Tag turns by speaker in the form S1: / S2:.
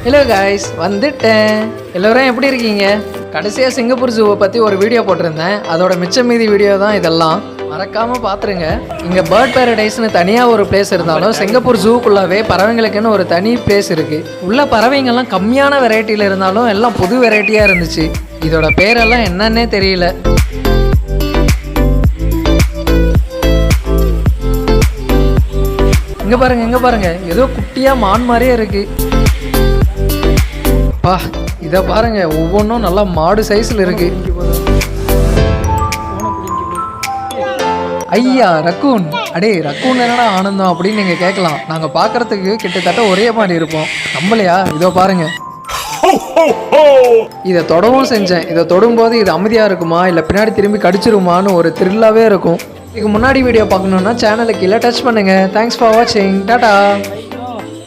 S1: Hello guys, வந்துட்டேன். எல்லோரும் எப்படி இருக்கீங்க? கடைசியாக சிங்கப்பூர் ஜூவை பற்றி ஒரு வீடியோ போட்டிருந்தேன். அதோட மிச்சம் மீதி வீடியோ தான் இதெல்லாம். மறக்காமல் பார்த்துருங்க. இங்கே பேர்ட் பேரடைஸ்னு தனியாக ஒரு பிளேஸ் இருந்தாலும் சிங்கப்பூர் ஜூக்குள்ளாவே பறவைங்களுக்குன்னு ஒரு தனி பிளேஸ் இருக்குது. உள்ள பறவைங்கள்லாம் கம்மியான வெரைட்டியில் இருந்தாலும் எல்லாம் புது வெரைட்டியாக இருந்துச்சு. இதோட பேரெல்லாம் என்னன்னே தெரியல. இங்கே பாருங்க ஏதோ குட்டியாக மான் மாதிரியே இருக்குது. பா, இதை பாருங்க, ஒவ்வொன்றும் நல்லா மாடு சைஸில் இருக்கு. ஐயா, ரக்கூன். அடே, ரக்கூன் என்னடா ஆனந்தம் அப்படின்னு நீங்கள் கேட்கலாம். நாங்கள் பார்க்கறதுக்கு கிட்டத்தட்ட ஒரே மாதிரி இருப்போம். நம்பலையா? இதோ பாருங்க. இதை தொடவும் செஞ்சேன். இதை தொடும்போது இது அமைதியாக இருக்குமா இல்லை பின்னாடி திரும்பி கடிச்சிருமான்னு ஒரு த்ரில்லாகவே இருக்கும். இதுக்கு முன்னாடி வீடியோ பார்க்கணுன்னா சேனலுக்கு கீழே டச் பண்ணுங்கள். தேங்க்ஸ் ஃபார் வாட்சிங். டாடா.